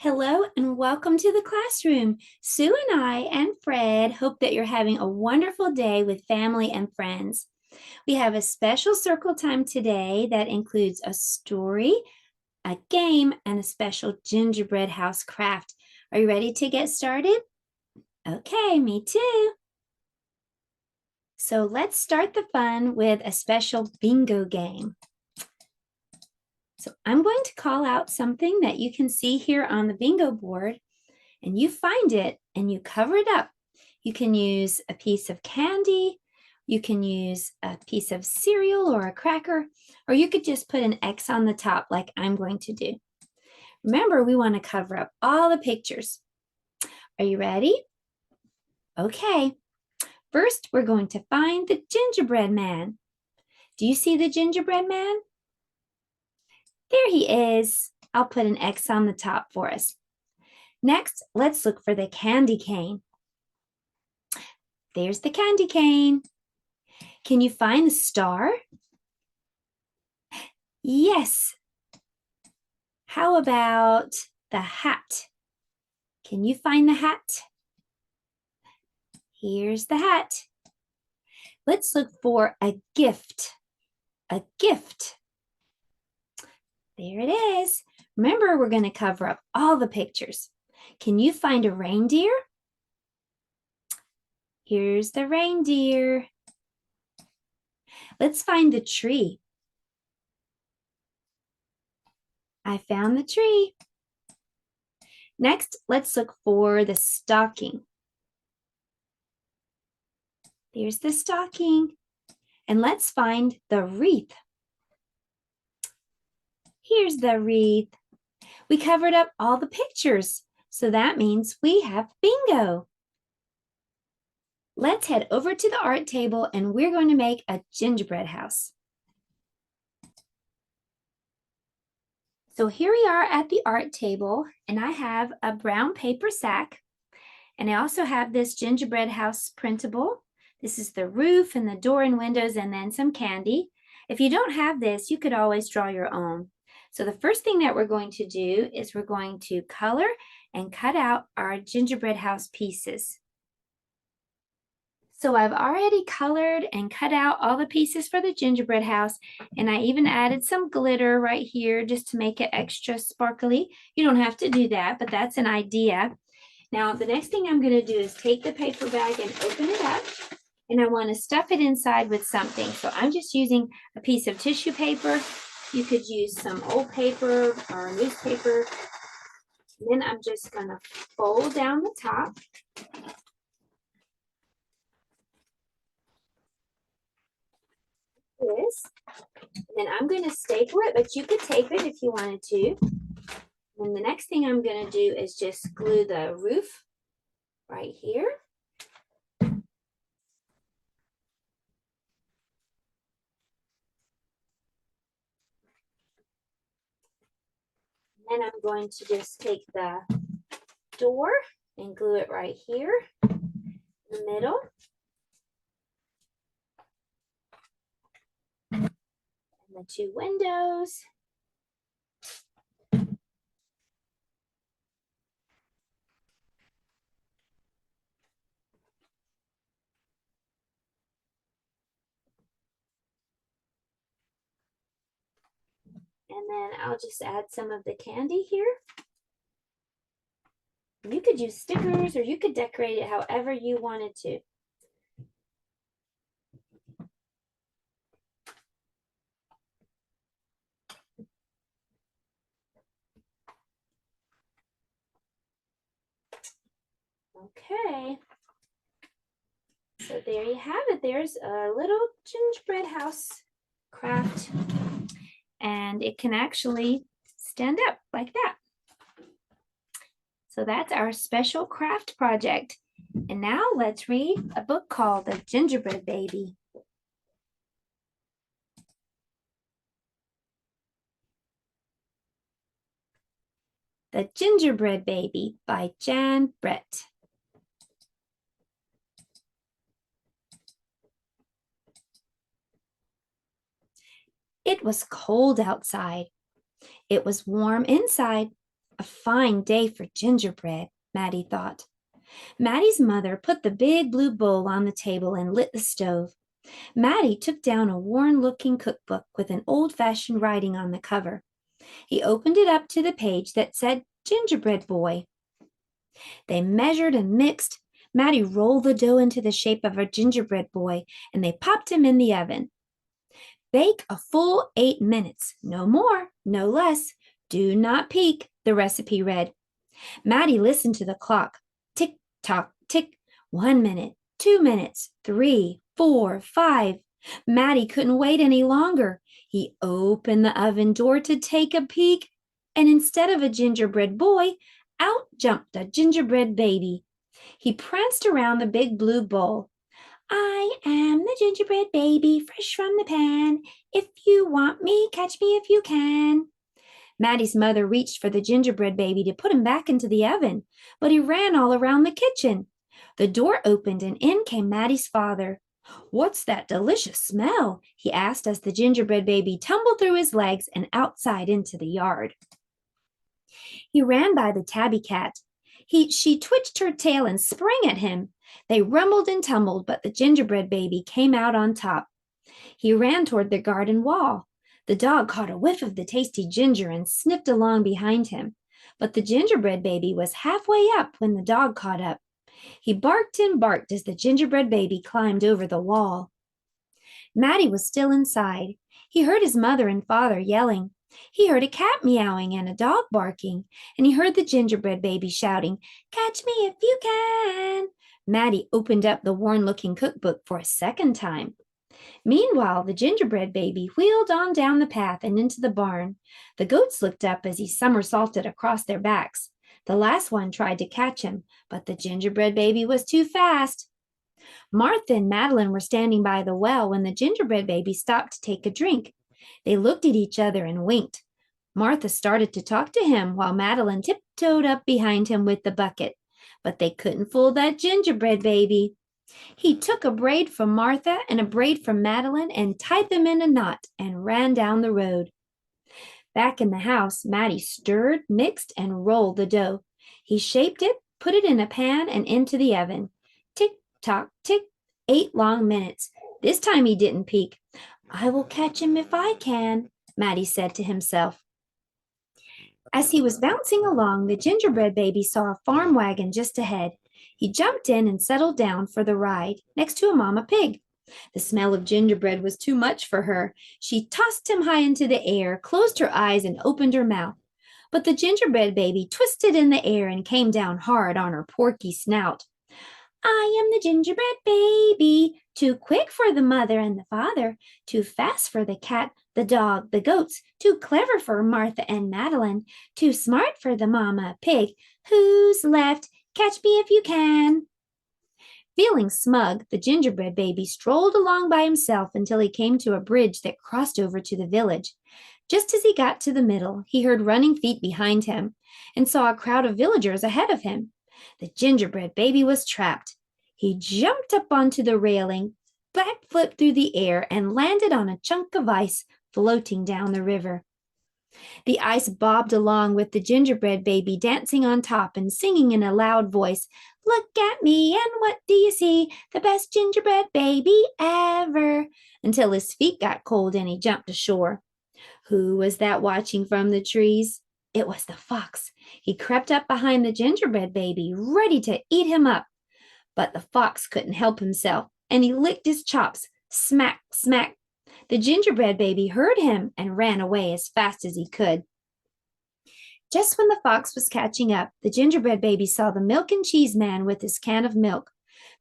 Hello and welcome to the classroom. Sue and I and Fred hope that you're having a wonderful day with family and friends. We have a special circle time today that includes a story, a game, and a special gingerbread house craft. Are you ready to get started? Okay, me too. So let's start the fun with a special bingo game. So I'm going to call out something that you can see here on the bingo board, and you find it and you cover it up. You can use a piece of candy, you can use a piece of cereal or a cracker, or you could just put an X on the top like I'm going to do. Remember, we want to cover up all the pictures. Are you ready? Okay. First, we're going to find the gingerbread man. Do you see the gingerbread man? There he is. I'll put an X on the top for us. Next, let's look for the candy cane. There's the candy cane. Can you find the star? Yes. How about the hat? Can you find the hat? Here's the hat. Let's look for a gift. A gift. There it is. Remember, we're going to cover up all the pictures. Can you find a reindeer? Here's the reindeer. Let's find the tree. I found the tree. Next, let's look for the stocking. There's the stocking. And let's find the wreath. Here's the wreath. We covered up all the pictures, so that means we have bingo. Let's head over to the art table and we're going to make a gingerbread house. So here we are at the art table, and I have a brown paper sack, and I also have this gingerbread house printable. This is the roof and the door and windows and then some candy. If you don't have this, you could always draw your own. So the first thing that we're going to do is we're going to color and cut out our gingerbread house pieces. So I've already colored and cut out all the pieces for the gingerbread house, and I even added some glitter right here just to make it extra sparkly. You don't have to do that, but that's an idea. Now, the next thing I'm going to do is take the paper bag and open it up, and I want to stuff it inside with something. So I'm just using a piece of tissue paper. You could use some old paper or newspaper. Then I'm just going to fold down the top. This. And then I'm going to staple it, but you could tape it if you wanted to. And the next thing I'm going to do is just glue the roof right here. Then I'm going to just take the door and glue it right here in the middle. And the two windows. And then I'll just add some of the candy here. You could use stickers or you could decorate it however you wanted to. Okay. So there you have it. There's a little gingerbread house craft, and it can actually stand up like that. So that's our special craft project. And now let's read a book called The Gingerbread Baby. The Gingerbread Baby by Jan Brett. It was cold outside. It was warm inside. A fine day for gingerbread, Maddie thought. Maddie's mother put the big blue bowl on the table and lit the stove. Maddie took down a worn-looking cookbook with an old-fashioned writing on the cover. He opened it up to the page that said Gingerbread Boy. They measured and mixed. Maddie rolled the dough into the shape of a gingerbread boy, and they popped him in the oven. Bake a full 8 minutes, no more, no less. Do not peek, the recipe read. Maddie listened to the clock. Tick, tock, tick. 1 minute, 2 minutes, 3, 4, 5. Maddie couldn't wait any longer. He opened the oven door to take a peek, and instead of a gingerbread boy, out jumped a gingerbread baby. He pranced around the big blue bowl. I am the gingerbread baby, fresh from the pan. If you want me, catch me if you can. Maddie's mother reached for the gingerbread baby to put him back into the oven, but he ran all around the kitchen. The door opened and in came Maddie's father. What's that delicious smell? He asked as the gingerbread baby tumbled through his legs and outside into the yard. He ran by the tabby cat. She twitched her tail and sprang at him. They rumbled and tumbled, but the gingerbread baby came out on top. He ran toward the garden wall. The dog caught a whiff of the tasty ginger and sniffed along behind him. But the gingerbread baby was halfway up when the dog caught up. He barked and barked as the gingerbread baby climbed over the wall. Maddie was still inside. He heard his mother and father yelling. He heard a cat meowing and a dog barking, and he heard the gingerbread baby shouting, "Catch me if you can." Maddie opened up the worn-looking cookbook for a second time. Meanwhile, the gingerbread baby wheeled on down the path and into the barn. The goats looked up as he somersaulted across their backs. The last one tried to catch him, but the gingerbread baby was too fast. Martha and Madeline were standing by the well when the gingerbread baby stopped to take a drink. They looked at each other and winked. Martha started to talk to him while Madeline tiptoed up behind him with the bucket. But they couldn't fool that gingerbread baby. He took a braid from Martha and a braid from Madeline and tied them in a knot and ran down the road. Back in the house, Maddie stirred, mixed, and rolled the dough. He shaped it, put it in a pan, and into the oven. Tick, tock, tick, 8 long minutes. This time he didn't peek. I will catch him if I can, Maddie said to himself. As he was bouncing along, the gingerbread baby saw a farm wagon just ahead. He jumped in and settled down for the ride next to a mama pig. The smell of gingerbread was too much for her. She tossed him high into the air, closed her eyes, and opened her mouth. But the gingerbread baby twisted in the air and came down hard on her porky snout. I am the gingerbread baby, too quick for the mother and the father, too fast for the cat, the dog, the goats, too clever for Martha and Madeline, too smart for the mama pig. Who's left? Catch me if you can. Feeling smug, the gingerbread baby strolled along by himself until he came to a bridge that crossed over to the village. Just as he got to the middle, he heard running feet behind him and saw a crowd of villagers ahead of him. The gingerbread baby was trapped. He jumped up onto the railing, backflipped through the air, and landed on a chunk of ice floating down the river. The ice bobbed along with the gingerbread baby dancing on top and singing in a loud voice, Look at me, and what do you see? The best gingerbread baby ever, until his feet got cold and he jumped ashore. Who was that watching from the trees? It was the fox. He crept up behind the gingerbread baby, ready to eat him up. But the fox couldn't help himself, and he licked his chops. Smack, smack. The gingerbread baby heard him and ran away as fast as he could. Just when the fox was catching up, the gingerbread baby saw the milk and cheese man with his can of milk.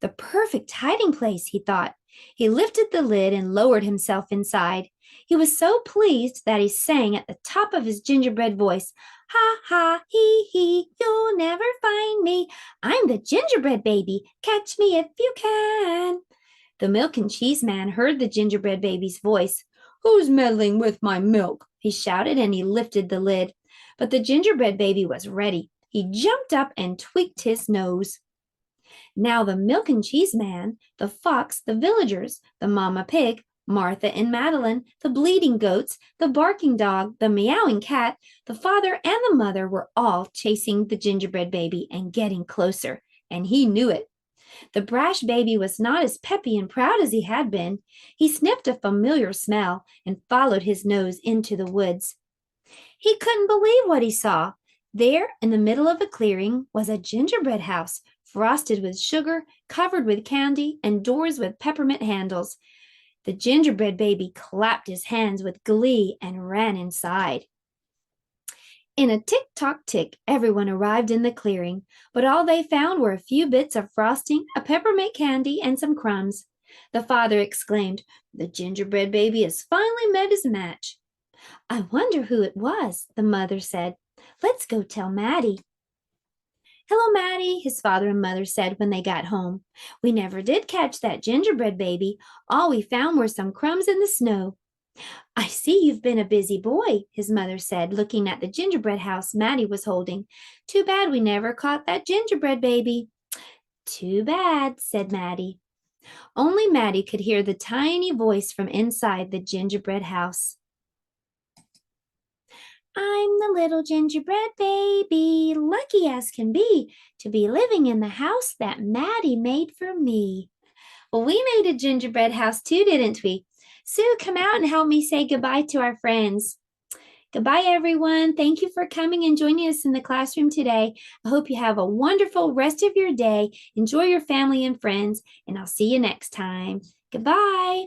The perfect hiding place, he thought. He lifted the lid and lowered himself inside. He was so pleased that he sang at the top of his gingerbread voice, Ha, ha, he, you'll never find me. I'm the gingerbread baby. Catch me if you can. The milk and cheese man heard the gingerbread baby's voice. Who's meddling with my milk? He shouted, and he lifted the lid. But the gingerbread baby was ready. He jumped up and tweaked his nose. Now the milk and cheese man, the fox, the villagers, the mama pig, Martha and Madeline, the bleating goats, the barking dog, the meowing cat, the father and the mother were all chasing the gingerbread baby and getting closer, and he knew it. The brash baby was not as peppy and proud as he had been. He sniffed a familiar smell and followed his nose into the woods. He couldn't believe what he saw. There, in the middle of a clearing, was a gingerbread house, frosted with sugar, covered with candy, and doors with peppermint handles. The gingerbread baby clapped his hands with glee and ran inside. In a tick-tock-tick, everyone arrived in the clearing, but all they found were a few bits of frosting, a peppermint candy, and some crumbs. The father exclaimed, "The gingerbread baby has finally met his match." "I wonder who it was," the mother said. "Let's go tell Maddie." "Hello, Maddie," his father and mother said when they got home. "We never did catch that gingerbread baby. All we found were some crumbs in the snow." "I see you've been a busy boy," his mother said, looking at the gingerbread house Maddie was holding. "Too bad we never caught that gingerbread baby." "Too bad," said Maddie. Only Maddie could hear the tiny voice from inside the gingerbread house. "I'm the little gingerbread baby, lucky as can be to be living in the house that Maddie made for me." Well, we made a gingerbread house too, didn't we? Sue, come out and help me say goodbye to our friends. Goodbye, everyone. Thank you for coming and joining us in the classroom today. I hope you have a wonderful rest of your day. Enjoy your family and friends, and I'll see you next time. Goodbye.